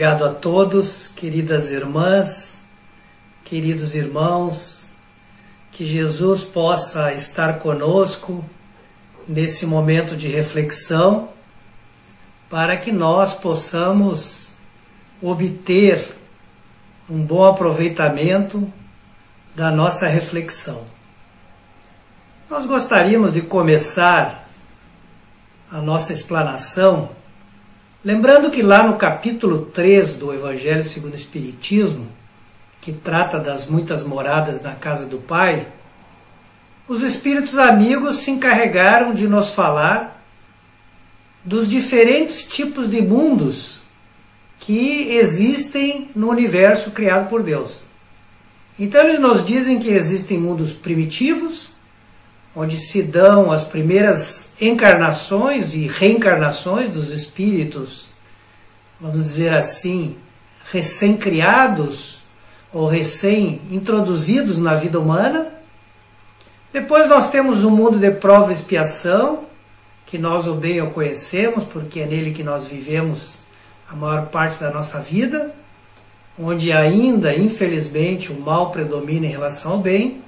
Obrigado a todos, queridas irmãs, queridos irmãos, que Jesus possa estar conosco nesse momento de reflexão, para que nós possamos obter um bom aproveitamento da nossa reflexão. Nós gostaríamos de começar a nossa explanação lembrando que lá no capítulo 3 do Evangelho segundo o Espiritismo, que trata das muitas moradas na casa do Pai, os Espíritos amigos se encarregaram de nos falar dos diferentes tipos de mundos que existem no universo criado por Deus. Então eles nos dizem que existem mundos primitivos, onde se dão as primeiras encarnações e reencarnações dos espíritos, vamos dizer assim, recém-criados ou recém-introduzidos na vida humana. Depois nós temos o mundo de prova e expiação, que nós o bem o conhecemos, porque é nele que nós vivemos a maior parte da nossa vida, onde ainda, infelizmente, o mal predomina em relação ao bem.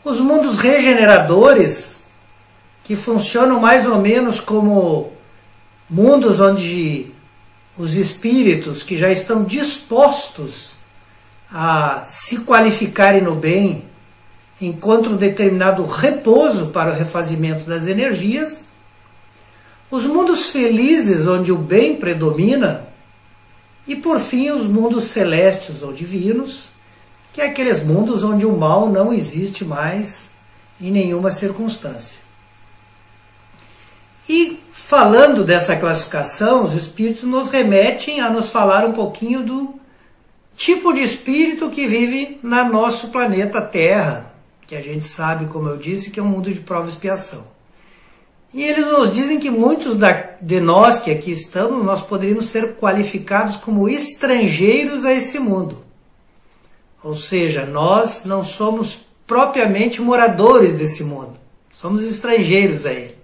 Os mundos regeneradores, que funcionam mais ou menos como mundos onde os espíritos que já estão dispostos a se qualificarem no bem encontram um determinado repouso para o refazimento das energias. Os mundos felizes, onde o bem predomina. E, por fim, os mundos celestes ou divinos, que é aqueles mundos onde o mal não existe mais em nenhuma circunstância. E falando dessa classificação, os espíritos nos remetem a nos falar um pouquinho do tipo de espírito que vive no nosso planeta Terra, que a gente sabe, como eu disse, que é um mundo de prova e expiação. E eles nos dizem que muitos de nós que aqui estamos, nós poderíamos ser qualificados como estrangeiros a esse mundo. Ou seja, nós não somos propriamente moradores desse mundo, somos estrangeiros a ele.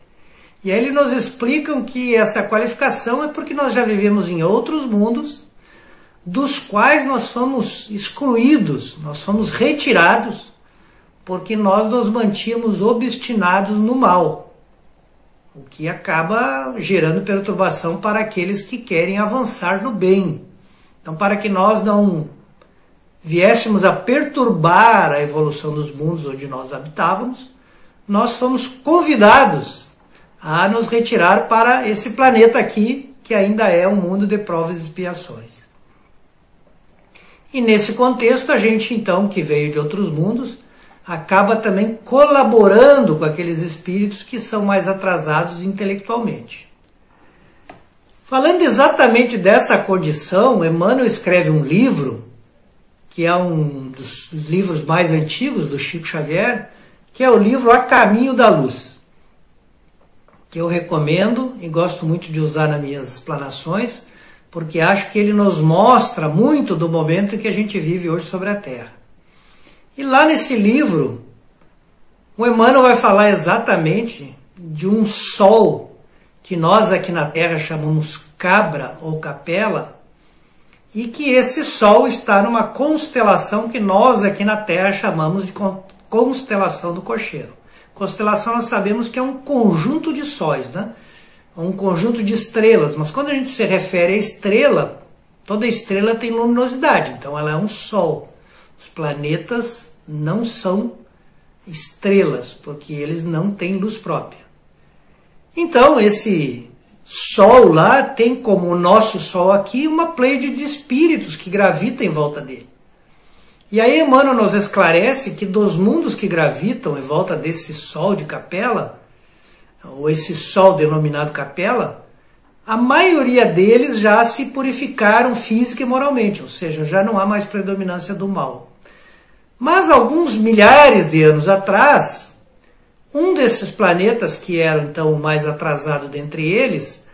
E aí eles nos explicam que essa qualificação é porque nós já vivemos em outros mundos, dos quais nós fomos excluídos, nós fomos retirados, porque nós nos mantínhamos obstinados no mal, o que acaba gerando perturbação para aqueles que querem avançar no bem. Então, para que nós não viéssemos a perturbar a evolução dos mundos onde nós habitávamos, nós fomos convidados a nos retirar para esse planeta aqui, que ainda é um mundo de provas e expiações. E nesse contexto, a gente então, que veio de outros mundos, acaba também colaborando com aqueles espíritos que são mais atrasados intelectualmente. Falando exatamente dessa condição, Emmanuel escreve um livro, que é um dos livros mais antigos do Chico Xavier, que é o livro A Caminho da Luz, que eu recomendo e gosto muito de usar nas minhas explanações, porque acho que ele nos mostra muito do momento em que a gente vive hoje sobre a Terra. E lá nesse livro, o Emmanuel vai falar exatamente de um sol que nós aqui na Terra chamamos cabra ou capela, e que esse Sol está numa constelação que nós aqui na Terra chamamos de constelação do cocheiro. Constelação nós sabemos que é um conjunto de sóis, né? Um conjunto de estrelas, mas quando a gente se refere à estrela, toda estrela tem luminosidade, então ela é um Sol. Os planetas não são estrelas, porque eles não têm luz própria. Então esse Sol lá tem como o nosso Sol aqui uma pleiade de espíritos que gravitam em volta dele. E aí Emmanuel nos esclarece que dos mundos que gravitam em volta desse Sol de capela, ou esse Sol denominado capela, a maioria deles já se purificaram física e moralmente, ou seja, já não há mais predominância do mal. Mas alguns milhares de anos atrás, um desses planetas, que era então o mais atrasado dentre eles,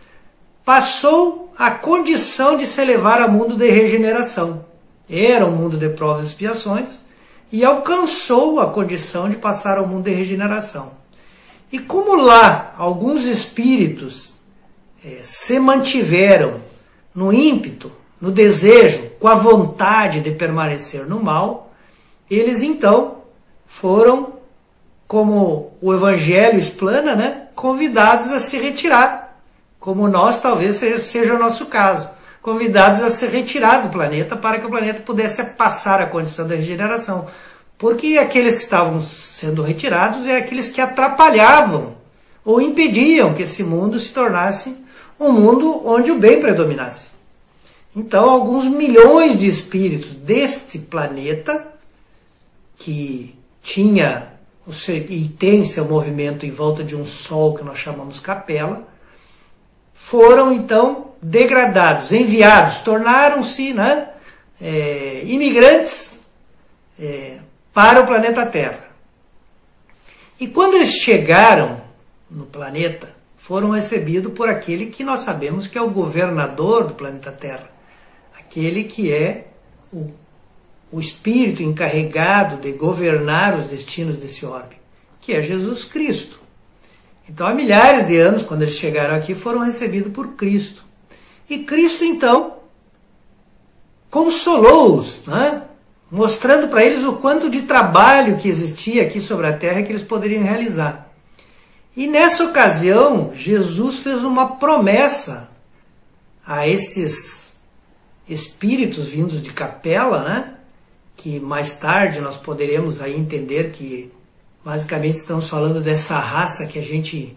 passou a condição de se elevar a mundo de regeneração. Era um mundo de provas e expiações e alcançou a condição de passar ao mundo de regeneração. E como lá alguns espíritos se mantiveram no ímpeto, no desejo, com a vontade de permanecer no mal, eles então foram, como o Evangelho explana, né, convidados a se retirar, como nós talvez seja o nosso caso, convidados a se retirar do planeta para que o planeta pudesse passar a condição da regeneração. Porque aqueles que estavam sendo retirados é aqueles que atrapalhavam ou impediam que esse mundo se tornasse um mundo onde o bem predominasse. Então, alguns milhões de espíritos deste planeta, que tinha e tem seu movimento em volta de um sol que nós chamamos capela, foram então degradados, enviados, tornaram-se, né, imigrantes para o planeta Terra. E quando eles chegaram no planeta, foram recebidos por aquele que nós sabemos que é o governador do planeta Terra, aquele que é o espírito encarregado de governar os destinos desse orbe, que é Jesus Cristo. Então, há milhares de anos, quando eles chegaram aqui, foram recebidos por Cristo. E Cristo, então, consolou-os, né? Mostrando para eles o quanto de trabalho que existia aqui sobre a terra que eles poderiam realizar. E nessa ocasião, Jesus fez uma promessa a esses espíritos vindos de capela, né? Que mais tarde nós poderemos aí entender que basicamente estamos falando dessa raça que a gente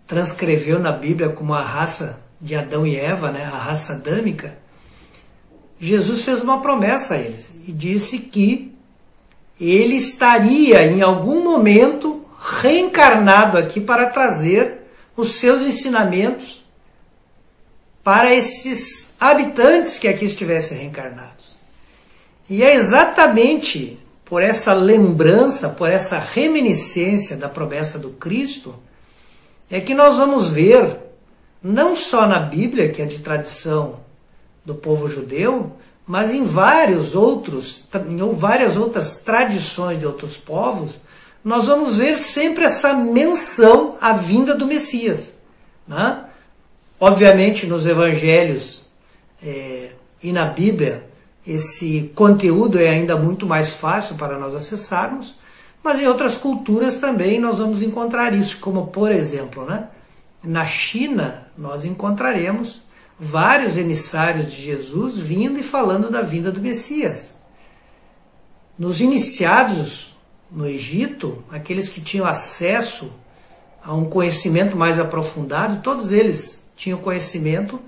transcreveu na Bíblia como a raça de Adão e Eva, né? A raça adâmica. Jesus fez uma promessa a eles e disse que ele estaria em algum momento reencarnado aqui para trazer os seus ensinamentos para esses habitantes que aqui estivessem reencarnados. E é exatamente por essa lembrança, por essa reminiscência da promessa do Cristo, é que nós vamos ver, não só na Bíblia, que é de tradição do povo judeu, mas em várias outras tradições de outros povos, nós vamos ver sempre essa menção à vinda do Messias, né? Obviamente, nos evangelhos e na Bíblia, esse conteúdo é ainda muito mais fácil para nós acessarmos, mas em outras culturas também nós vamos encontrar isso, como por exemplo, né? Na China nós encontraremos vários emissários de Jesus vindo e falando da vinda do Messias. Nos iniciados no Egito, aqueles que tinham acesso a um conhecimento mais aprofundado, todos eles tinham conhecimento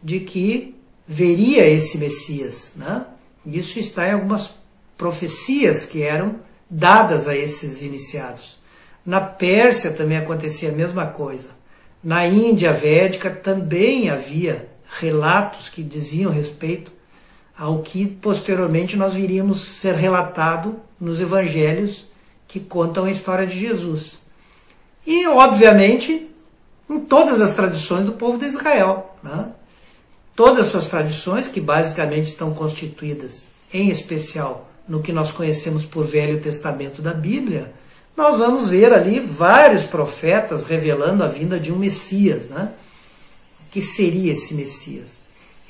de que veria esse Messias, né? Isso está em algumas profecias que eram dadas a esses iniciados. Na Pérsia também acontecia a mesma coisa. Na Índia Védica também havia relatos que diziam respeito ao que posteriormente nós viríamos ser relatado nos evangelhos que contam a história de Jesus. E, obviamente, em todas as tradições do povo de Israel, né? Todas as suas tradições, que basicamente estão constituídas, em especial, no que nós conhecemos por Velho Testamento da Bíblia, nós vamos ver ali vários profetas revelando a vinda de um Messias, né? O que seria esse Messias?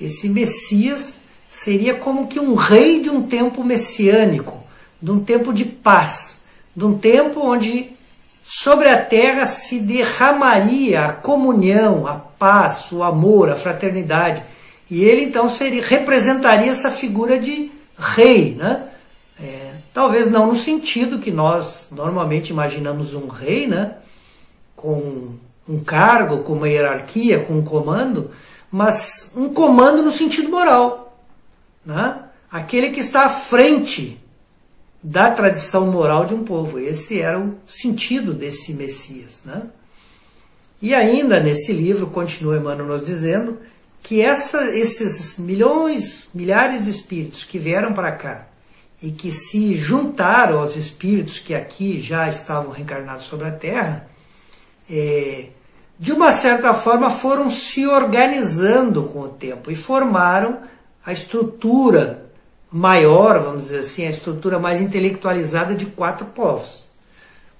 Esse Messias seria como que um rei de um tempo messiânico, de um tempo de paz, de um tempo onde sobre a terra se derramaria a comunhão, a paz, o amor, a fraternidade. E ele então representaria essa figura de rei, né? Talvez não no sentido que nós normalmente imaginamos um rei, né? Com um cargo, com uma hierarquia, com um comando, mas um comando no sentido moral, né? Aquele que está à frente da tradição moral de um povo. Esse era o sentido desse Messias, né? E ainda nesse livro continua Emmanuel nos dizendo que esses milhares de espíritos que vieram para cá e que se juntaram aos espíritos que aqui já estavam reencarnados sobre a Terra, de uma certa forma foram se organizando com o tempo e formaram a estrutura maior, vamos dizer assim, a estrutura mais intelectualizada de 4 povos.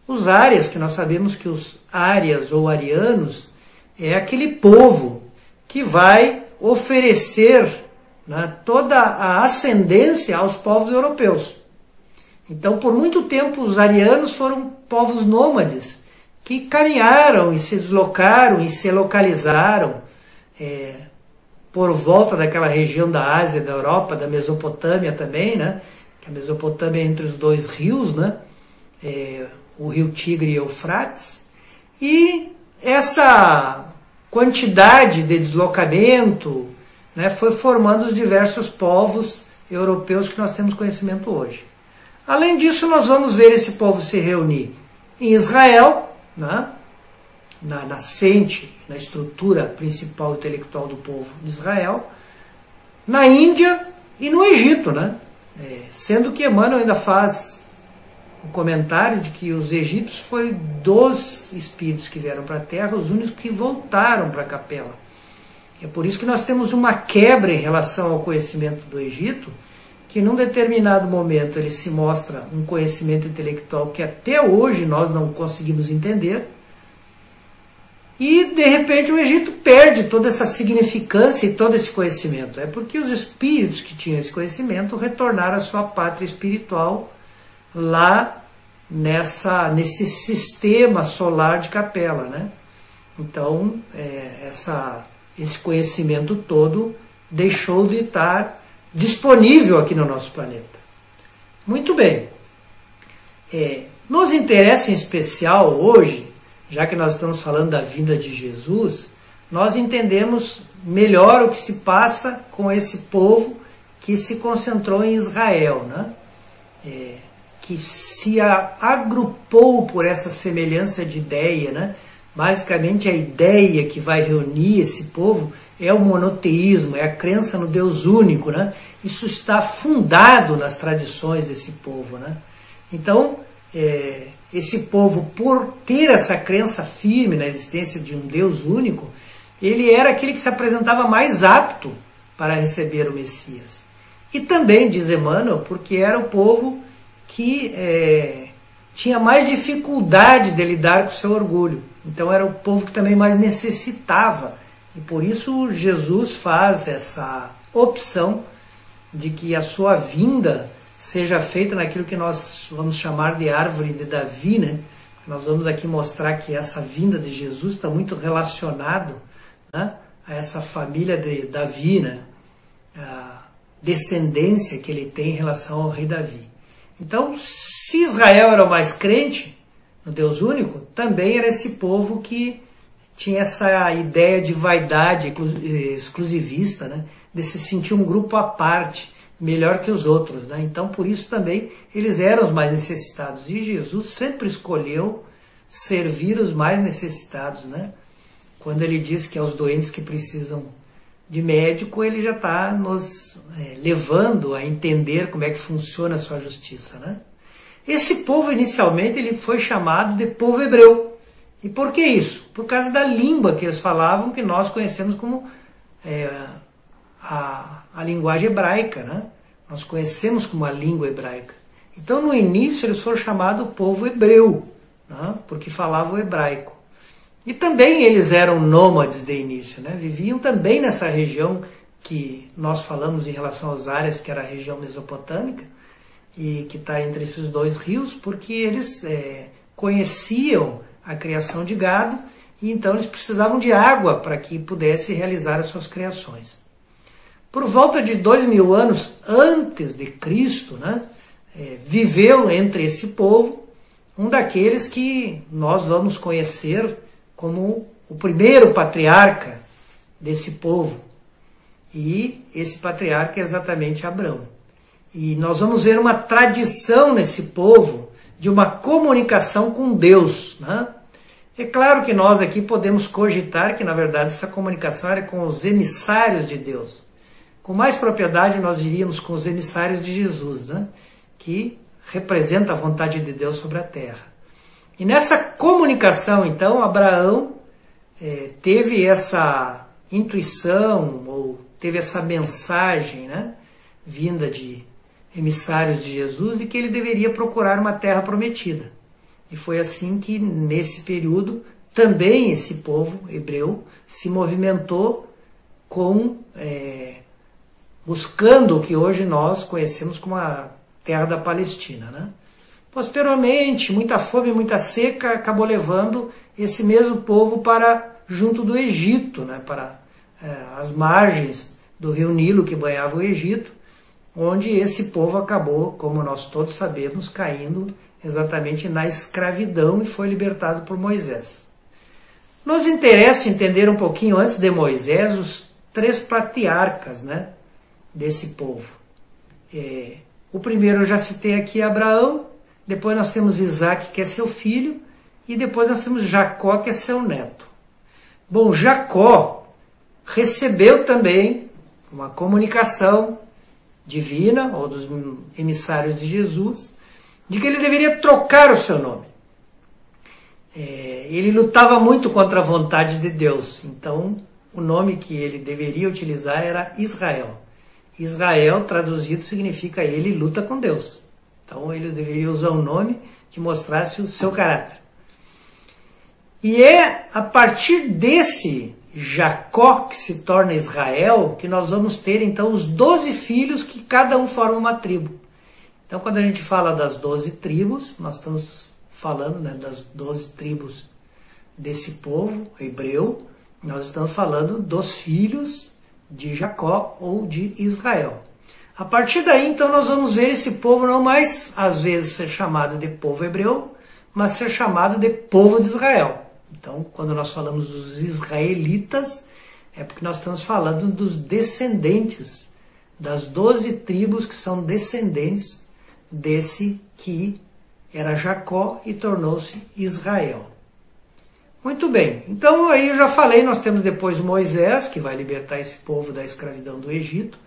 Os árias, que nós sabemos que os árias ou arianos é aquele povo que vai oferecer né, toda a ascendência aos povos europeus. Então, por muito tempo, os arianos foram povos nômades que caminharam e se deslocaram e se localizaram por volta daquela região da Ásia, da Europa, da Mesopotâmia também, né? Que a Mesopotâmia é entre os dois rios, né? O rio Tigre e Eufrates. E essa quantidade de deslocamento, né, foi formando os diversos povos europeus que nós temos conhecimento hoje. Além disso, nós vamos ver esse povo se reunir em Israel, né, na nascente, na estrutura principal intelectual do povo de Israel, na Índia e no Egito, né? Sendo que Emmanuel ainda faz o comentário de que os egípcios foi dos espíritos que vieram para a Terra, os únicos que voltaram para a capela. É por isso que nós temos uma quebra em relação ao conhecimento do Egito, que num determinado momento ele se mostra um conhecimento intelectual que até hoje nós não conseguimos entender, e de repente o Egito perde toda essa significância e todo esse conhecimento. É porque os espíritos que tinham esse conhecimento retornaram à sua pátria espiritual lá nesse sistema solar de capela, né? Então, esse conhecimento todo deixou de estar disponível aqui no nosso planeta. Muito bem. Nos interessa em especial hoje, já que nós estamos falando da vinda de Jesus, nós entendemos melhor o que se passa com esse povo que se concentrou em Israel, né? Que se agrupou por essa semelhança de ideia, né? Basicamente a ideia que vai reunir esse povo é o monoteísmo, é a crença no Deus único, né? Isso está fundado nas tradições desse povo, né? Então, esse povo, por ter essa crença firme na existência de um Deus único, ele era aquele que se apresentava mais apto para receber o Messias. E também, diz Emmanuel, porque era o povo que tinha mais dificuldade de lidar com o seu orgulho. Então era o povo que também mais necessitava. E por isso Jesus faz essa opção de que a sua vinda seja feita naquilo que nós vamos chamar de árvore de Davi, né? Nós vamos aqui mostrar que essa vinda de Jesus está muito relacionado, né, a essa família de Davi, né? A descendência que ele tem em relação ao rei Davi. Então, se Israel era o mais crente no Deus único, também era esse povo que tinha essa ideia de vaidade exclusivista, né? De se sentir um grupo à parte, melhor que os outros, né? Então, por isso também, eles eram os mais necessitados. E Jesus sempre escolheu servir os mais necessitados, né? Quando ele diz que aos doentes que precisam de médico, ele já está nos levando a entender como é que funciona a sua justiça, né? Esse povo, inicialmente, ele foi chamado de povo hebreu. E por que isso? Por causa da língua que eles falavam, que nós conhecemos como a linguagem hebraica, né? Nós conhecemos como a língua hebraica. Então, no início, eles foram chamados povo hebreu, né? Porque falavam o hebraico. E também eles eram nômades de início, né? Viviam também nessa região que nós falamos em relação às áreas, que era a região mesopotâmica, e que está entre esses dois rios, porque eles conheciam a criação de gado, e então eles precisavam de água para que pudessem realizar as suas criações. Por volta de 2000 anos antes de Cristo, né, viveu entre esse povo um daqueles que nós vamos conhecer como o primeiro patriarca desse povo. E esse patriarca é exatamente Abraão. E nós vamos ver uma tradição nesse povo de uma comunicação com Deus, né? É claro que nós aqui podemos cogitar que, na verdade, essa comunicação era com os emissários de Deus. Com mais propriedade, nós diríamos com os emissários de Jesus, né? Que representa a vontade de Deus sobre a terra. E nessa comunicação, então, Abraão teve essa intuição, ou teve essa mensagem, né, vinda de emissários de Jesus, de que ele deveria procurar uma terra prometida. E foi assim que, nesse período, também esse povo hebreu se movimentou com buscando o que hoje nós conhecemos como a terra da Palestina, né? Posteriormente, muita fome, muita seca acabou levando esse mesmo povo para junto do Egito, né? Para as margens do rio Nilo que banhava o Egito, onde esse povo acabou, como nós todos sabemos, caindo exatamente na escravidão e foi libertado por Moisés. Nos interessa entender um pouquinho antes de Moisés os 3 patriarcas, né, desse povo. O primeiro eu já citei aqui, Abraão, depois nós temos Isaac, que é seu filho, e depois nós temos Jacó, que é seu neto. Bom, Jacó recebeu também uma comunicação divina, ou dos emissários de Jesus, de que ele deveria trocar o seu nome. Ele lutava muito contra a vontade de Deus, então o nome que ele deveria utilizar era Israel. Israel, traduzido, significa ele luta com Deus. Então ele deveria usar um nome que mostrasse o seu caráter. E é a partir desse Jacó, que se torna Israel, que nós vamos ter então os 12 filhos que cada um forma uma tribo. Então quando a gente fala das 12 tribos, nós estamos falando, né, das 12 tribos desse povo hebreu, nós estamos falando dos filhos de Jacó ou de Israel. A partir daí então nós vamos ver esse povo não mais às vezes ser chamado de povo hebreu, mas ser chamado de povo de Israel. Então, quando nós falamos dos israelitas, é porque nós estamos falando dos descendentes, das 12 tribos que são descendentes desse que era Jacó e tornou-se Israel. Muito bem, então aí eu já falei, nós temos depois Moisés, que vai libertar esse povo da escravidão do Egito,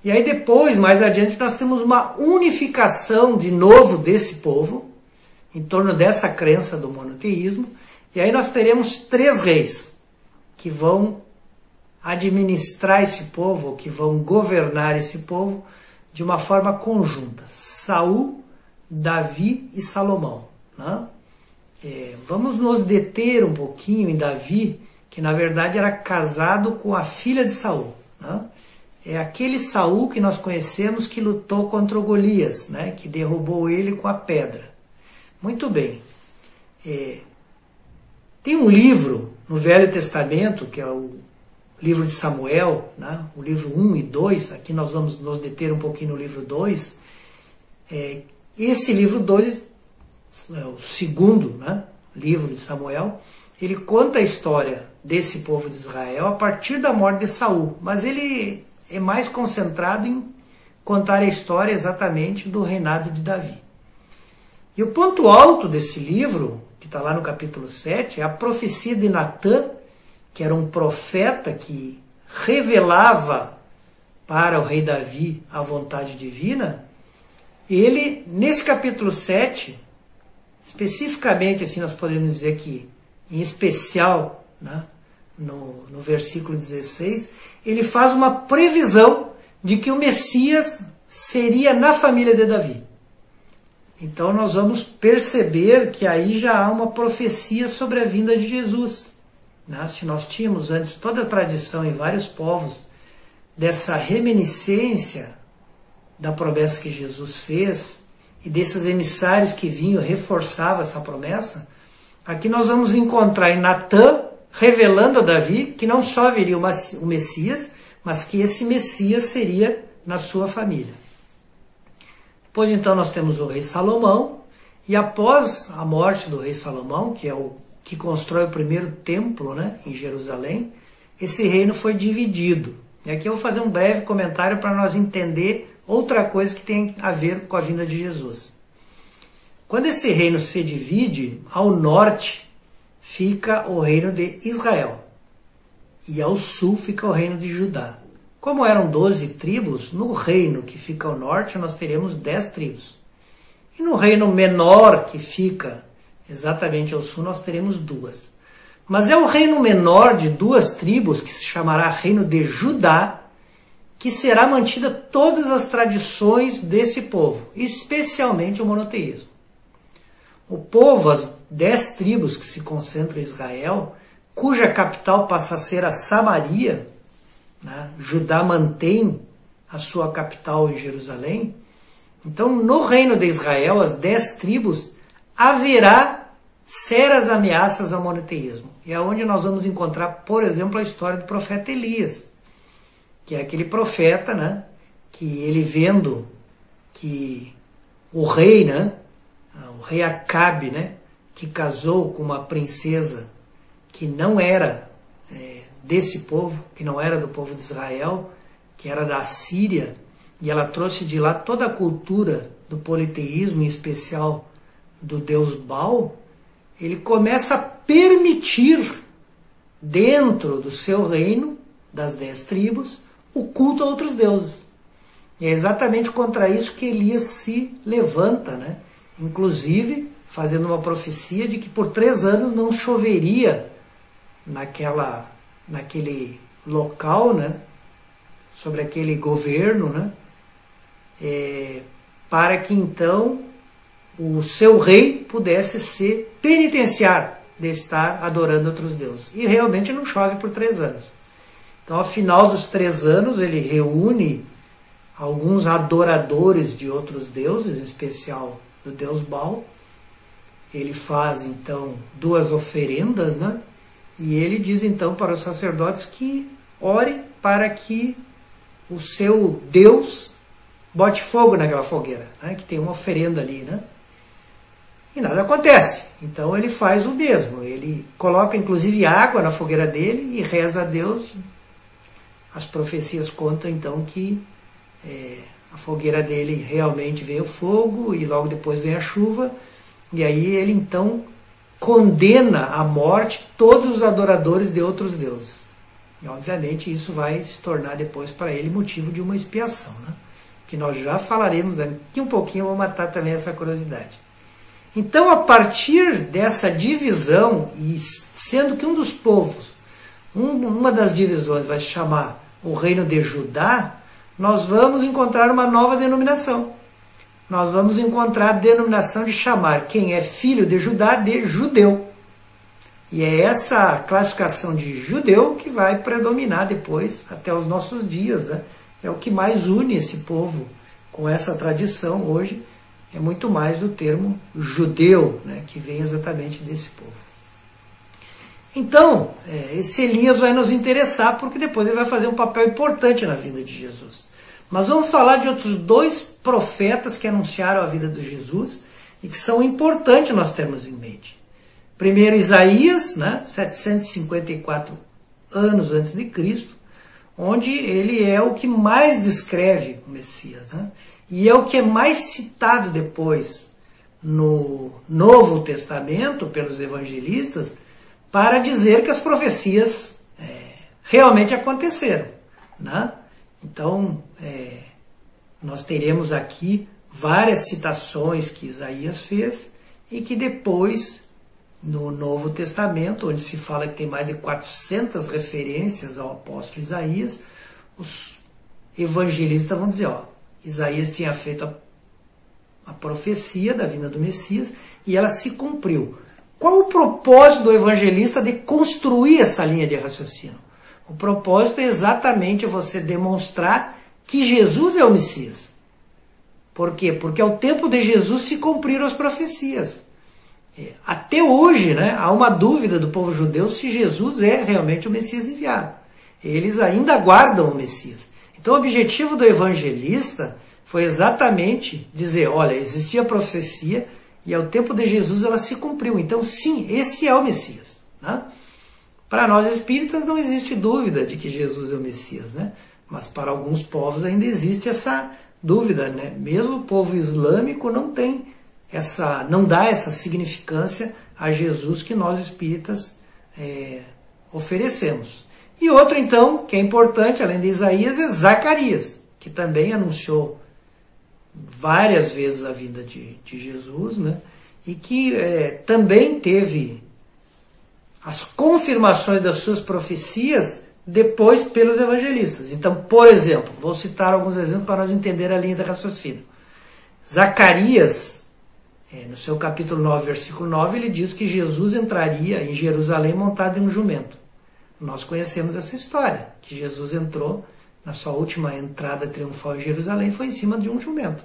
e aí depois, mais adiante, nós temos uma unificação de novo desse povo, em torno dessa crença do monoteísmo. E aí nós teremos 3 reis que vão administrar esse povo, que vão governar esse povo de uma forma conjunta. Saul, Davi e Salomão, né? Vamos nos deter um pouquinho em Davi, que na verdade era casado com a filha de Saul, né? É aquele Saul que nós conhecemos que lutou contra o Golias, né? Que derrubou ele com a pedra. Muito bem. Tem um livro no Velho Testamento, que é o livro de Samuel, né? O livro 1 e 2, aqui nós vamos nos deter um pouquinho no livro 2. Esse livro 2, o segundo, né, livro de Samuel, ele conta a história desse povo de Israel a partir da morte de Saul, mas ele é mais concentrado em contar a história exatamente do reinado de Davi. E o ponto alto desse livro, que está lá no capítulo 7, é a profecia de Natã, que era um profeta que revelava para o rei Davi a vontade divina. Ele, nesse capítulo 7, especificamente, assim nós podemos dizer que, em especial, né, no versículo 16, ele faz uma previsão de que o Messias seria na família de Davi. Então nós vamos perceber que aí já há uma profecia sobre a vinda de Jesus, né? Se nós tínhamos antes toda a tradição em vários povos dessa reminiscência da promessa que Jesus fez e desses emissários que vinham reforçavam essa promessa, aqui nós vamos encontrar em Natã revelando a Davi que não só viria o Messias, mas que esse Messias seria na sua família. Depois então nós temos o rei Salomão, e após a morte do rei Salomão, que é o que constrói o primeiro templo, né, em Jerusalém, esse reino foi dividido. E aqui eu vou fazer um breve comentário para nós entender outra coisa que tem a ver com a vinda de Jesus. Quando esse reino se divide, ao norte fica o reino de Israel, e ao sul fica o reino de Judá. Como eram 12 tribos, no reino que fica ao norte nós teremos 10 tribos. E no reino menor que fica exatamente ao sul nós teremos 2. Mas é o reino menor de 2 tribos, que se chamará reino de Judá, que será mantida todas as tradições desse povo, especialmente o monoteísmo. O povo, as 10 tribos que se concentram em Israel, cuja capital passa a ser a Samaria, né? Judá mantém a sua capital em Jerusalém. Então, no reino de Israel, as 10 tribos, haverá sérias ameaças ao monoteísmo. E é onde nós vamos encontrar, por exemplo, a história do profeta Elias, que é aquele profeta, né, que ele vendo que o rei, né, o rei Acabe, né, que casou com uma princesa que não era desse povo, que não era do povo de Israel, que era da Síria, e ela trouxe de lá toda a cultura do politeísmo, em especial do deus Baal. Ele começa a permitir, dentro do seu reino, das 10 tribos, o culto a outros deuses. E é exatamente contra isso que Elias se levanta, né? Inclusive fazendo uma profecia de que por 3 anos não choveria naquele local, né? Sobre aquele governo, né? Para que então o seu rei pudesse se penitenciar de estar adorando outros deuses. E realmente não chove por 3 anos. Então, ao final dos 3 anos, ele reúne alguns adoradores de outros deuses, em especial do deus Baal. Ele faz, então, 2 oferendas, né? E ele diz, então, para os sacerdotes que orem para que o seu Deus bote fogo naquela fogueira, né? Que tem uma oferenda ali, né? E nada acontece. Então ele faz o mesmo. Ele coloca, inclusive, água na fogueira dele e reza a Deus. As profecias contam, então, que a fogueira dele realmente veio fogo e logo depois vem a chuva. E aí ele, então, condena à morte todos os adoradores de outros deuses. E, obviamente, isso vai se tornar depois para ele motivo de uma expiação, né? Que nós já falaremos aqui um pouquinho, vou matar também essa curiosidade. Então, a partir dessa divisão, e sendo que um dos povos, uma das divisões vai se chamar o Reino de Judá, nós vamos encontrar uma nova denominação. Nós vamos encontrar a denominação de chamar quem é filho de Judá de judeu. E é essa classificação de judeu que vai predominar depois, até os nossos dias, né? É o que mais une esse povo com essa tradição hoje, é muito mais do termo judeu, né? Que vem exatamente desse povo. Então, esse Elias vai nos interessar, porque depois ele vai fazer um papel importante na vida de Jesus. Mas vamos falar de outros 2 profetas que anunciaram a vida de Jesus e que são importantes nós termos em mente. Primeiro, Isaías, né, 754 anos antes de Cristo, onde ele é o que mais descreve o Messias, né? E é o que é mais citado depois no Novo Testamento pelos evangelistas para dizer que as profecias realmente aconteceram, né? Então, nós teremos aqui várias citações que Isaías fez e que depois, no Novo Testamento, onde se fala que tem mais de 400 referências ao apóstolo Isaías, os evangelistas vão dizer, Isaías tinha feito a profecia da vinda do Messias e ela se cumpriu. Qual o propósito do evangelista de construir essa linha de raciocínio? O propósito é exatamente você demonstrar que Jesus é o Messias. Por quê? Porque ao tempo de Jesus se cumpriram as profecias. Até hoje, né, há uma dúvida do povo judeu se Jesus é realmente o Messias enviado. Eles ainda aguardam o Messias. Então o objetivo do evangelista foi exatamente dizer, olha, existia profecia e ao tempo de Jesus ela se cumpriu. Então sim, esse é o Messias, né? Para nós espíritas não existe dúvida de que Jesus é o Messias, né? Mas para alguns povos ainda existe essa dúvida, né? Mesmo o povo islâmico não dá essa significância a Jesus que nós espíritas oferecemos. E outro, então, que é importante, além de Isaías, é Zacarias, que também anunciou várias vezes a vinda de Jesus, né? E que também teve as confirmações das suas profecias depois pelos evangelistas. Então, por exemplo, vou citar alguns exemplos para nós entender a linha de raciocínio. Zacarias, no seu capítulo 9, versículo 9, ele diz que Jesus entraria em Jerusalém montado em um jumento. Nós conhecemos essa história, que Jesus entrou na sua última entrada triunfal em Jerusalém, foi em cima de um jumento.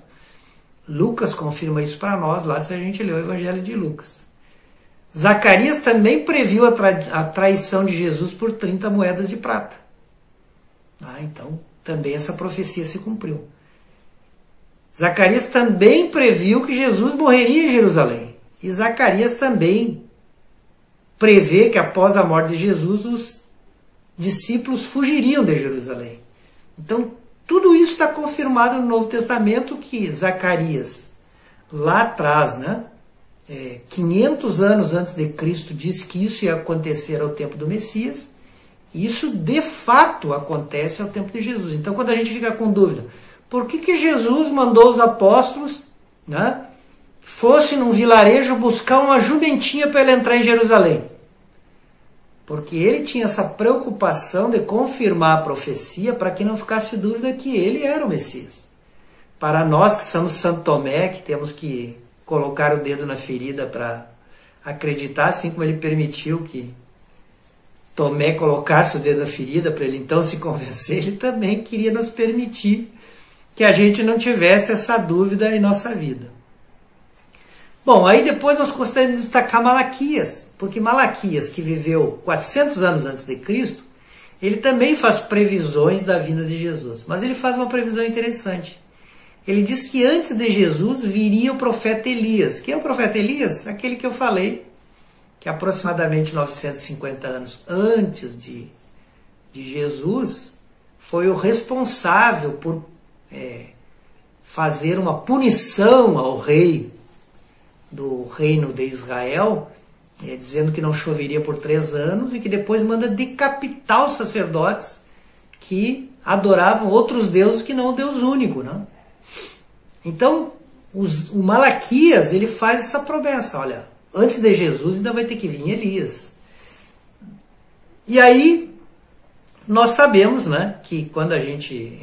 Lucas confirma isso para nós, lá se a gente lê o Evangelho de Lucas. Zacarias também previu a traição de Jesus por 30 moedas de prata. Então, também essa profecia se cumpriu. Zacarias também previu que Jesus morreria em Jerusalém. E Zacarias também prevê que após a morte de Jesus, os discípulos fugiriam de Jerusalém. Então, tudo isso está confirmado no Novo Testamento, que Zacarias, lá atrás, 500 anos antes de Cristo, disse que isso ia acontecer ao tempo do Messias. E isso, de fato, acontece ao tempo de Jesus. Então, quando a gente fica com dúvida, por que Jesus mandou os apóstolos, fossem num vilarejo buscar uma jumentinha para ele entrar em Jerusalém? Porque ele tinha essa preocupação de confirmar a profecia para que não ficasse dúvida que ele era o Messias. Para nós que somos Santo Tomé, que temos que colocar o dedo na ferida para acreditar, assim como ele permitiu que Tomé colocasse o dedo na ferida para ele então se convencer, ele também queria nos permitir que a gente não tivesse essa dúvida em nossa vida. Bom, aí depois nós gostaríamos de destacar Malaquias, porque Malaquias, que viveu 400 anos antes de Cristo, ele também faz previsões da vinda de Jesus. Mas ele faz uma previsão interessante. Ele diz que antes de Jesus viria o profeta Elias. Quem é o profeta Elias? Aquele que eu falei, que aproximadamente 950 anos antes de Jesus, foi o responsável por fazer uma punição ao rei do reino de Israel, dizendo que não choveria por 3 anos e que depois manda decapitar os sacerdotes que adoravam outros deuses que não o Deus único. Então, o Malaquias, ele faz essa promessa, olha, antes de Jesus ainda vai ter que vir Elias. E aí, nós sabemos, que quando a gente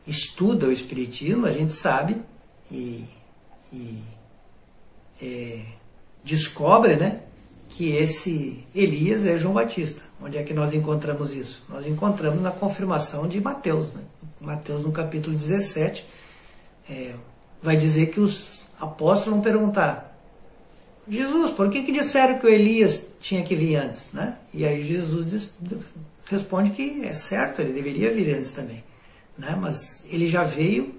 estuda o Espiritismo, a gente sabe e descobre, que esse Elias é João Batista. Onde é que nós encontramos isso? Nós encontramos na confirmação de Mateus. Mateus, no capítulo 17, vai dizer que os apóstolos vão perguntar: Jesus, por que disseram que o Elias tinha que vir antes? E aí Jesus responde que é certo, ele deveria vir antes também. Mas ele já veio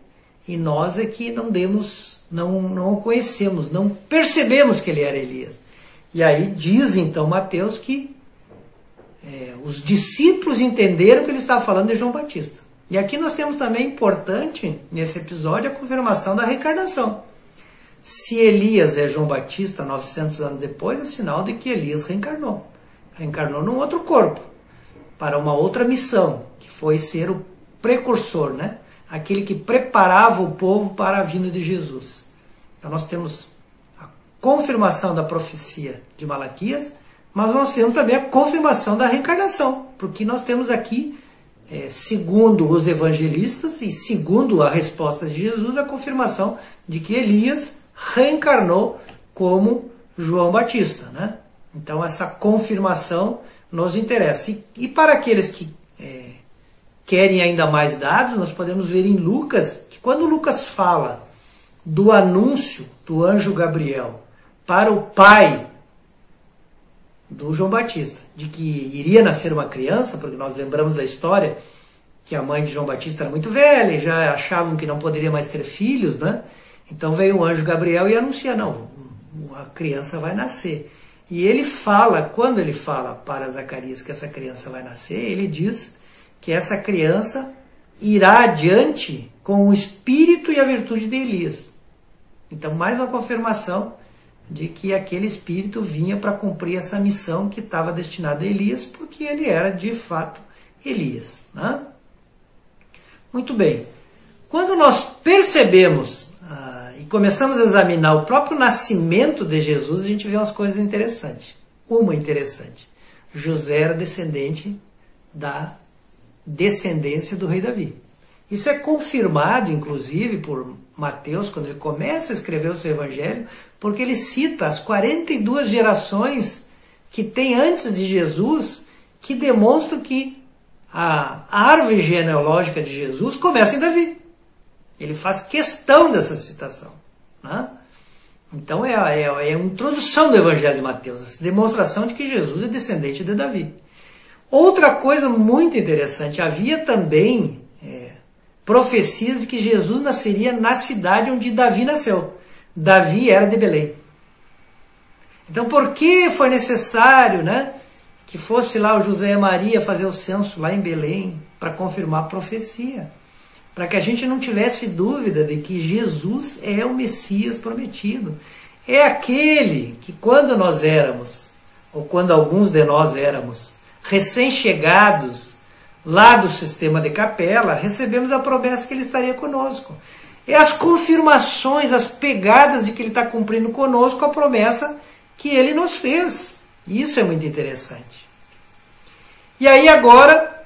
e nós é que não o conhecemos, não percebemos que ele era Elias. E aí diz então Mateus que os discípulos entenderam que ele estava falando de João Batista. E aqui nós temos também importante, nesse episódio, a confirmação da reencarnação. Se Elias é João Batista 900 anos depois, é sinal de que Elias reencarnou. Reencarnou num outro corpo, para uma outra missão, que foi ser o precursor, aquele que preparava o povo para a vinda de Jesus. Então nós temos a confirmação da profecia de Malaquias, mas nós temos também a confirmação da reencarnação, porque nós temos aqui, segundo os evangelistas e segundo a resposta de Jesus, a confirmação de que Elias reencarnou como João Batista. Então essa confirmação nos interessa. E para aqueles que querem ainda mais dados, nós podemos ver em Lucas, que quando Lucas fala do anúncio do anjo Gabriel para o pai do João Batista, de que iria nascer uma criança, porque nós lembramos da história que a mãe de João Batista era muito velha e já achavam que não poderia mais ter filhos, Então veio o anjo Gabriel e anuncia, não, a criança vai nascer. E ele fala, quando ele fala para Zacarias que essa criança vai nascer, ele diz que essa criança irá adiante com o espírito e a virtude de Elias. Então, mais uma confirmação de que aquele espírito vinha para cumprir essa missão que estava destinada a Elias, porque ele era, de fato, Elias. Muito bem. Quando nós percebemos e começamos a examinar o próprio nascimento de Jesus, a gente vê umas coisas interessantes. Uma interessante. José era descendente da descendência do rei Davi. Isso é confirmado, inclusive, por Mateus, quando ele começa a escrever o seu evangelho, porque ele cita as 42 gerações que tem antes de Jesus, que demonstram que a árvore genealógica de Jesus começa em Davi. Ele faz questão dessa citação, né? Então é a introdução do Evangelho de Mateus, essa demonstração de que Jesus é descendente de Davi. Outra coisa muito interessante, havia também profecias de que Jesus nasceria na cidade onde Davi nasceu. Davi era de Belém. Então por que foi necessário, né, que fosse lá o José e a Maria fazer o censo lá em Belém para confirmar a profecia? Para que a gente não tivesse dúvida de que Jesus é o Messias prometido. É aquele que quando nós éramos, ou quando alguns de nós éramos, recém-chegados lá do sistema de capela, recebemos a promessa que ele estaria conosco. É as confirmações, as pegadas de que ele está cumprindo conosco a promessa que ele nos fez. Isso é muito interessante. E aí agora,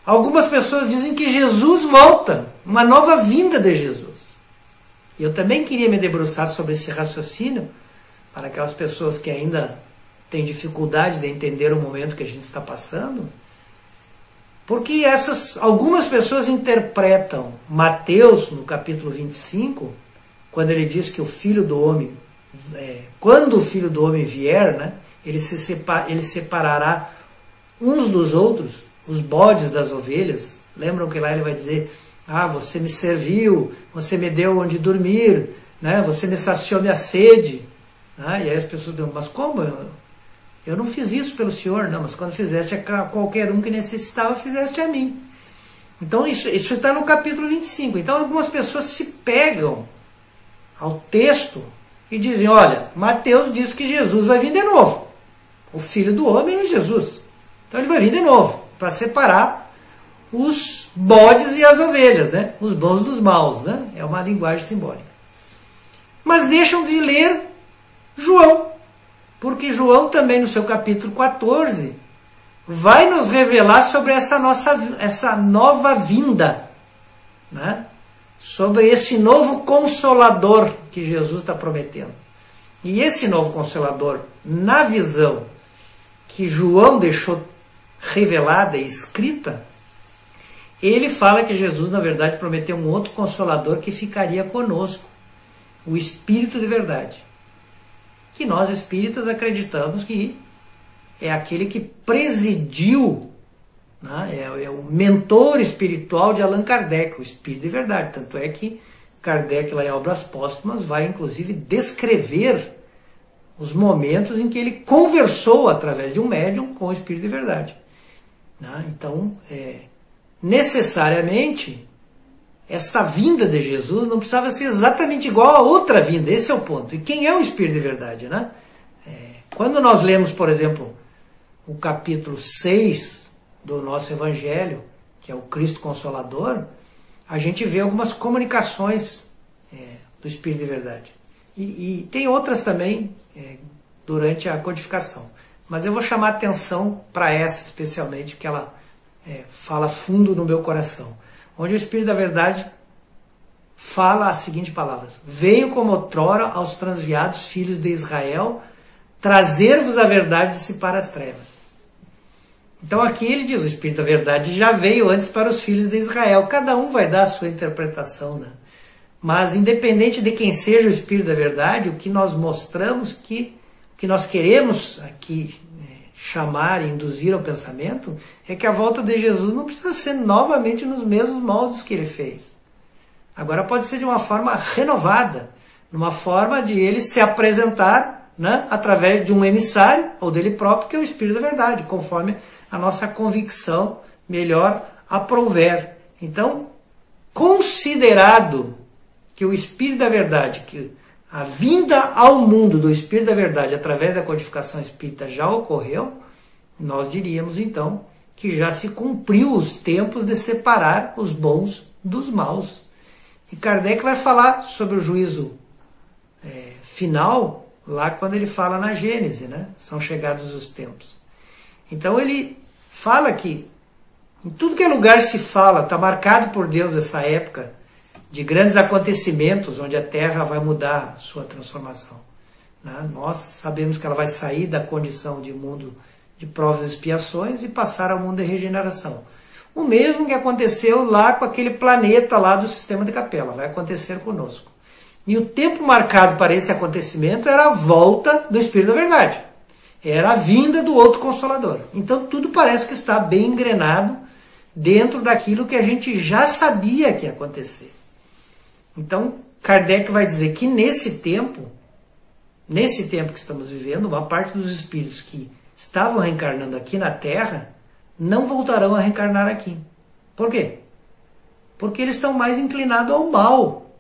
algumas pessoas dizem que Jesus volta, uma nova vinda de Jesus. Eu também queria me debruçar sobre esse raciocínio, para aquelas pessoas que ainda têm dificuldade de entender o momento que a gente está passando, porque algumas pessoas interpretam Mateus, no capítulo 25, quando ele diz que o Filho do Homem, quando o Filho do Homem vier, né, ele separará uns dos outros, os bodes das ovelhas. Lembram que lá ele vai dizer, você me serviu, você me deu onde dormir, né, você me saciou minha sede. E aí as pessoas dizem, mas como? Eu não fiz isso pelo Senhor. Não, mas quando fizeste a qualquer um que necessitava, fizeste a mim. Então isso está no capítulo 25. Então algumas pessoas se pegam ao texto e dizem, olha, Mateus diz que Jesus vai vir de novo. O Filho do Homem é Jesus. Então ele vai vir de novo, para separar os bodes e as ovelhas, né? Os bons dos maus, né? É uma linguagem simbólica. Mas deixam de ler João, porque João também no seu capítulo 14 vai nos revelar sobre essa nova vinda, né? Sobre esse novo Consolador que Jesus está prometendo. E esse novo Consolador, na visão que João deixou revelada e escrita, ele fala que Jesus, na verdade, prometeu um outro Consolador que ficaria conosco, o Espírito de verdade. Que nós espíritas acreditamos que é aquele que presidiu, né, é o mentor espiritual de Allan Kardec, o Espírito de verdade. Tanto é que Kardec, lá em Obras Póstumas, vai inclusive descrever os momentos em que ele conversou através de um médium com o Espírito de verdade. Então, necessariamente, esta vinda de Jesus não precisava ser exatamente igual a outra vinda. Esse é o ponto. E quem é o Espírito de verdade, né? Quando nós lemos, por exemplo, o capítulo 6 do nosso Evangelho, que é o Cristo Consolador, a gente vê algumas comunicações do Espírito de verdade. E tem outras também durante a codificação. Mas eu vou chamar atenção para essa especialmente, porque ela fala fundo no meu coração. Onde o Espírito da Verdade fala as seguintes palavras: venho como outrora aos transviados filhos de Israel, trazer-vos a verdade e dissipar as trevas. Então aqui ele diz, o Espírito da Verdade já veio antes para os filhos de Israel. Cada um vai dar a sua interpretação, né? Mas independente de quem seja o Espírito da Verdade, o que nós mostramos, o que nós queremos aqui chamar e induzir ao pensamento, é que a volta de Jesus não precisa ser novamente nos mesmos moldes que ele fez. Agora pode ser de uma forma renovada, numa forma de ele se apresentar, né, através de um emissário, ou dele próprio, que é o Espírito da Verdade, conforme a nossa convicção melhor aprouver. Então, considerado que o Espírito da Verdade, que a vinda ao mundo do Espírito da Verdade através da codificação espírita já ocorreu, nós diríamos então que já se cumpriu os tempos de separar os bons dos maus. E Kardec vai falar sobre o juízo final, lá quando ele fala na Gênese, né? São chegados os tempos. Então ele fala que em tudo que é lugar se fala, está marcado por Deus essa época de grandes acontecimentos, onde a Terra vai mudar a sua transformação. Nós sabemos que ela vai sair da condição de mundo de provas e expiações e passar ao mundo de regeneração. O mesmo que aconteceu lá com aquele planeta lá do sistema de Capela, vai acontecer conosco. E o tempo marcado para esse acontecimento era a volta do Espírito da Verdade. Era a vinda do outro Consolador. Então tudo parece que está bem engrenado dentro daquilo que a gente já sabia que ia acontecer. Então Kardec vai dizer que nesse tempo que estamos vivendo, uma parte dos espíritos que estavam reencarnando aqui na Terra não voltarão a reencarnar aqui. Por quê? Porque eles estão mais inclinados ao mal.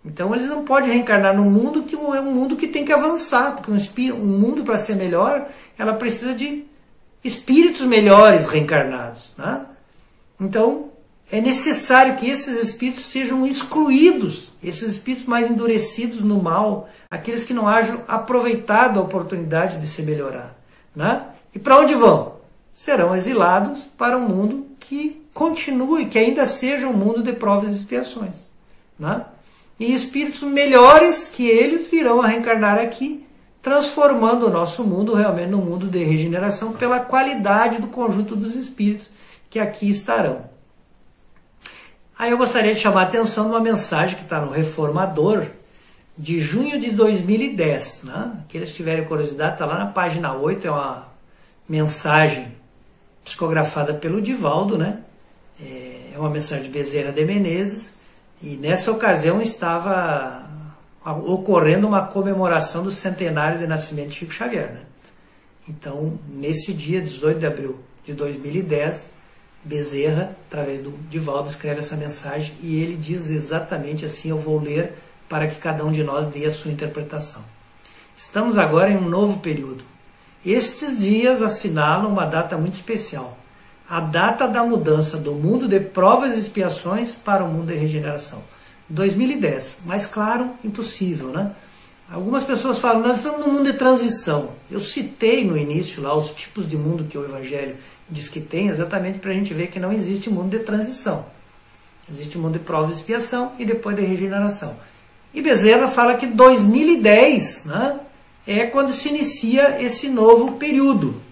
Então eles não podem reencarnar num mundo que é um mundo que tem que avançar, porque um mundo, para ser melhor, ela precisa de espíritos melhores reencarnados, né? Então é necessário que esses espíritos sejam excluídos, esses espíritos mais endurecidos no mal, aqueles que não hajam aproveitado a oportunidade de se melhorar, né? E para onde vão? Serão exilados para um mundo que continue, que ainda seja um mundo de provas e expiações, né? E espíritos melhores que eles virão a reencarnar aqui, transformando o nosso mundo realmente num mundo de regeneração pela qualidade do conjunto dos espíritos que aqui estarão. Aí eu gostaria de chamar a atenção de uma mensagem que está no Reformador, de junho de 2010. Né? Aqueles que tiverem curiosidade, está lá na página 8, é uma mensagem psicografada pelo Divaldo, né? É uma mensagem de Bezerra de Menezes, e nessa ocasião estava ocorrendo uma comemoração do centenário de nascimento de Chico Xavier. Né? Então, nesse dia, 18 de abril de 2010, Bezerra, através do Divaldo, escreve essa mensagem e ele diz exatamente assim, eu vou ler para que cada um de nós dê a sua interpretação. Estamos agora em um novo período. Estes dias assinalam uma data muito especial. A data da mudança do mundo de provas e expiações para o mundo de regeneração. 2010, mas claro, impossível, né? Algumas pessoas falam, nós estamos num mundo de transição. Eu citei no início lá os tipos de mundo que o Evangelho diz que tem, exatamente para a gente ver que não existe mundo de transição. Existe mundo de prova e expiação e depois de regeneração. E Bezerra fala que 2010, né, é quando se inicia esse novo período.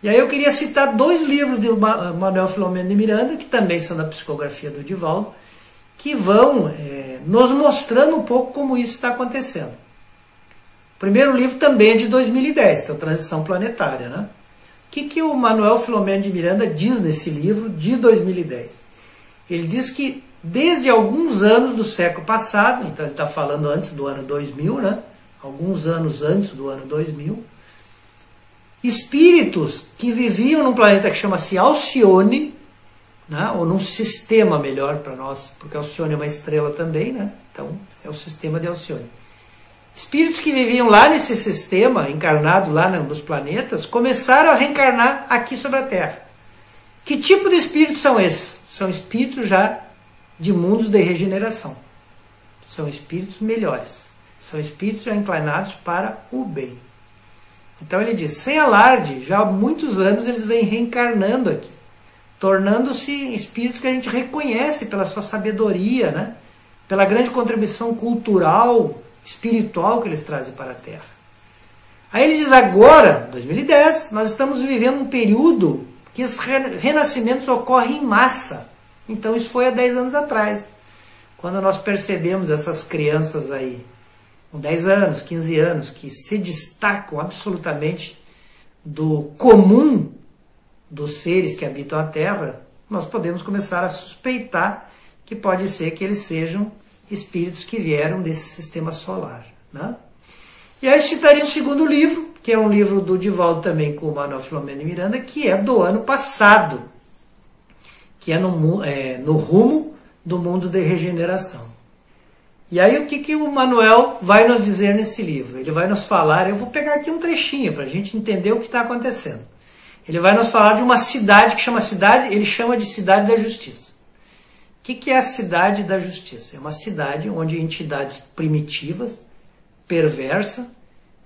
E aí eu queria citar dois livros de Manuel Filomeno de Miranda, que também são da psicografia do Divaldo, que vão nos mostrando um pouco como isso está acontecendo. O primeiro livro também é de 2010, que é o Transição Planetária. Né? O que o Manuel Filomeno de Miranda diz nesse livro de 2010? Ele diz que desde alguns anos do século passado, então ele está falando antes do ano 2000, né? Alguns anos antes do ano 2000, espíritos que viviam num planeta que chama-se Alcione, né? Ou num sistema melhor para nós, porque Alcione é uma estrela também, né? Então é o sistema de Alcione. Espíritos que viviam lá nesse sistema, encarnados lá nos planetas, começaram a reencarnar aqui sobre a Terra. Que tipo de espíritos são esses? São espíritos já de mundos de regeneração. São espíritos melhores. São espíritos já inclinados para o bem. Então ele diz, sem alarde, já há muitos anos eles vêm reencarnando aqui, tornando-se espíritos que a gente reconhece pela sua sabedoria, né? Pela grande contribuição cultural, espiritual que eles trazem para a Terra. Aí ele diz, agora, 2010, nós estamos vivendo um período que esses renascimentos ocorrem em massa. Então isso foi há 10 anos atrás, quando nós percebemos essas crianças aí, com 10 anos, 15 anos, que se destacam absolutamente do comum dos seres que habitam a Terra, nós podemos começar a suspeitar que pode ser que eles sejam espíritos que vieram desse sistema solar. Né? E aí eu citaria o segundo livro, que é um livro do Divaldo também com o Manuel Filomeno de Miranda, que é do ano passado, que é no rumo do mundo de regeneração. E aí o que o Manuel vai nos dizer nesse livro? Ele vai nos falar, eu vou pegar aqui um trechinho para a gente entender o que está acontecendo. Ele vai nos falar de uma cidade que ele chama de Cidade da Justiça. O que é a Cidade da Justiça? É uma cidade onde entidades primitivas, perversas,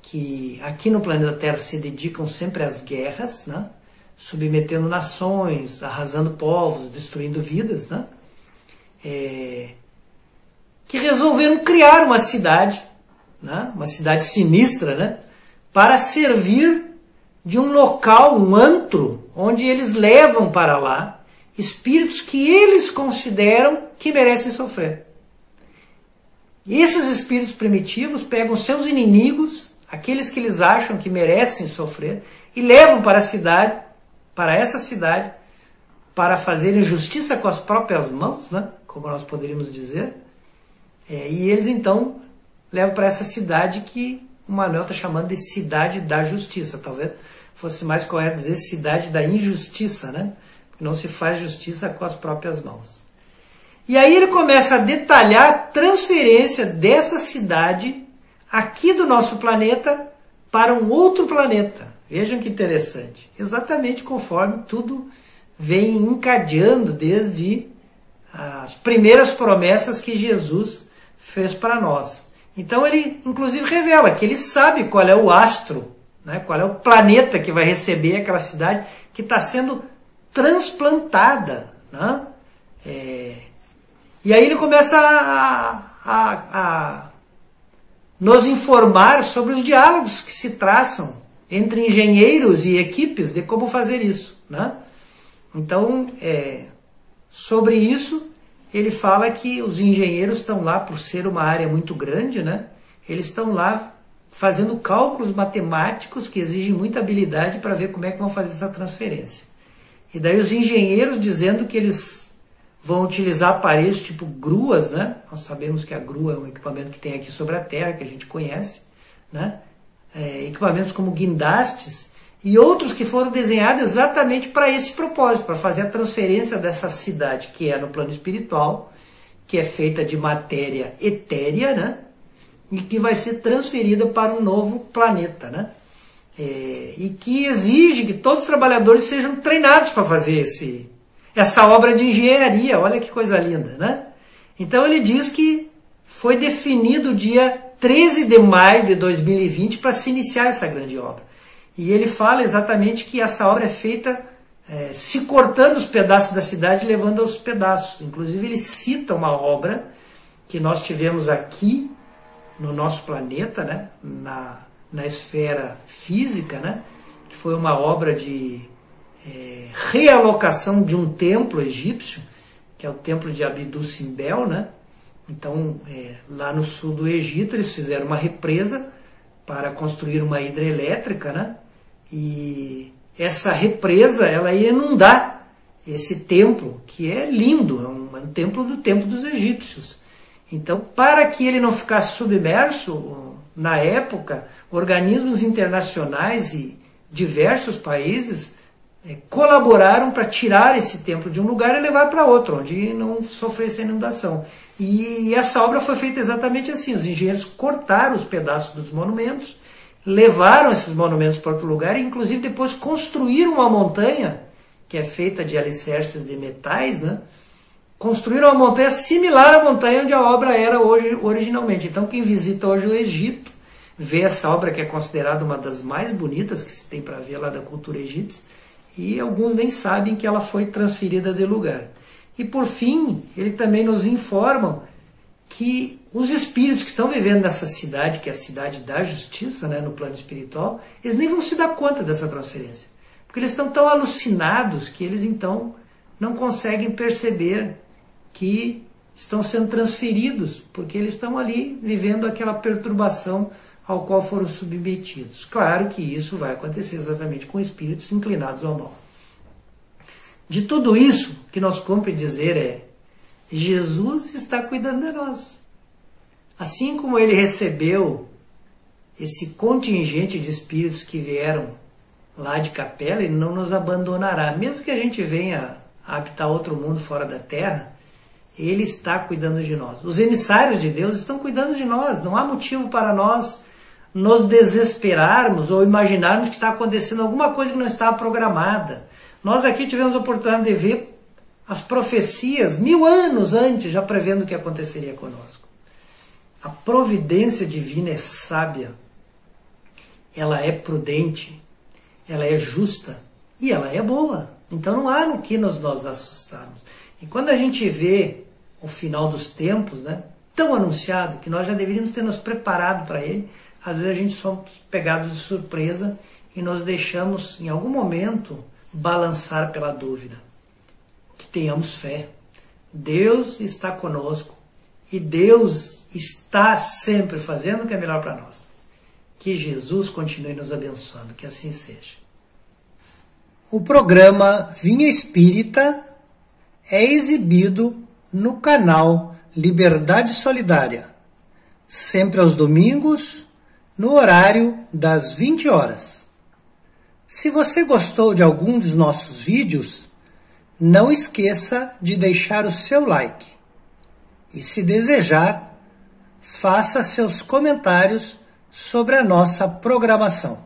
que aqui no planeta Terra se dedicam sempre às guerras, né? Submetendo nações, arrasando povos, destruindo vidas, né? Que resolveram criar uma cidade, né? Uma cidade sinistra, né? Para servir de um local, um antro, onde eles levam para lá espíritos que eles consideram que merecem sofrer. E esses espíritos primitivos pegam seus inimigos, aqueles que eles acham que merecem sofrer, e levam para a cidade, para essa cidade, para fazerem justiça com as próprias mãos, né? Como nós poderíamos dizer. E eles então levam para essa cidade que o Manuel está chamando de cidade da justiça. Talvez fosse mais correto dizer cidade da injustiça, né? Porque não se faz justiça com as próprias mãos. E aí ele começa a detalhar a transferência dessa cidade aqui do nosso planeta para um outro planeta. Vejam que interessante. Exatamente conforme tudo vem encadeando desde as primeiras promessas que Jesus fez para nós. Então ele inclusive revela que ele sabe qual é o astro, né, qual é o planeta que vai receber aquela cidade que está sendo transplantada, né? E aí ele começa a nos informar sobre os diálogos que se traçam entre engenheiros e equipes de como fazer isso, né? Então, sobre isso, ele fala que os engenheiros estão lá, por ser uma área muito grande, né? Eles estão lá fazendo cálculos matemáticos que exigem muita habilidade para ver como é que vão fazer essa transferência. E daí os engenheiros dizendo que eles vão utilizar aparelhos tipo gruas, né? Nós sabemos que a grua é um equipamento que tem aqui sobre a Terra, que a gente conhece, né? Equipamentos como guindastes e outros que foram desenhados exatamente para esse propósito, para fazer a transferência dessa cidade que é no plano espiritual, que é feita de matéria etérea, né? E que vai ser transferida para um novo planeta, né? E que exige que todos os trabalhadores sejam treinados para fazer essa obra de engenharia. Olha que coisa linda, né? Então ele diz que foi definido o dia 13 de maio de 2020 para se iniciar essa grande obra. E ele fala exatamente que essa obra é feita se cortando os pedaços da cidade e levando aos pedaços. Inclusive ele cita uma obra que nós tivemos aqui no nosso planeta, né? Na esfera física, né? Que foi uma obra de realocação de um templo egípcio, que é o templo de Abidu Simbel, né? Então, lá no sul do Egito, eles fizeram uma represa para construir uma hidrelétrica, né? E essa represa, ela ia inundar esse templo, que é lindo, é um templo do tempo dos egípcios. Então, para que ele não ficasse submerso, na época, organismos internacionais e diversos países colaboraram para tirar esse templo de um lugar e levar para outro, onde não sofresse a inundação. E essa obra foi feita exatamente assim. Os engenheiros cortaram os pedaços dos monumentos, levaram esses monumentos para outro lugar e inclusive depois construíram uma montanha, que é feita de alicerces de metais, né? Construíram uma montanha similar à montanha onde a obra era originalmente. Então quem visita hoje o Egito, vê essa obra que é considerada uma das mais bonitas que se tem para ver lá da cultura egípcia, e alguns nem sabem que ela foi transferida de lugar. E por fim, ele também nos informa que os espíritos que estão vivendo nessa cidade, que é a cidade da justiça, né, no plano espiritual, eles nem vão se dar conta dessa transferência. Porque eles estão tão alucinados que eles então não conseguem perceber que estão sendo transferidos, porque eles estão ali vivendo aquela perturbação ao qual foram submetidos. Claro que isso vai acontecer exatamente com espíritos inclinados ao mal. De tudo isso, o que nós cumpre dizer é: Jesus está cuidando de nós. Assim como ele recebeu esse contingente de espíritos que vieram lá de Capela, ele não nos abandonará. Mesmo que a gente venha a habitar outro mundo fora da Terra, ele está cuidando de nós. Os emissários de Deus estão cuidando de nós. Não há motivo para nós nos desesperarmos ou imaginarmos que está acontecendo alguma coisa que não estava programada. Nós aqui tivemos a oportunidade de ver as profecias 1000 anos antes, já prevendo o que aconteceria conosco. A providência divina é sábia, ela é prudente, ela é justa e ela é boa. Então não há no que nós assustarmos. E quando a gente vê o final dos tempos, né, tão anunciado, que nós já deveríamos ter nos preparado para ele, às vezes a gente somos pegados de surpresa e nos deixamos, em algum momento, balançar pela dúvida. Que tenhamos fé. Deus está conosco e Deus está sempre fazendo o que é melhor para nós. Que Jesus continue nos abençoando, que assim seja. O programa Vinha Espírita é exibido no canal Liberdade Solidária, sempre aos domingos, no horário das 20 horas. Se você gostou de algum dos nossos vídeos, não esqueça de deixar o seu like. E se desejar, faça seus comentários sobre a nossa programação.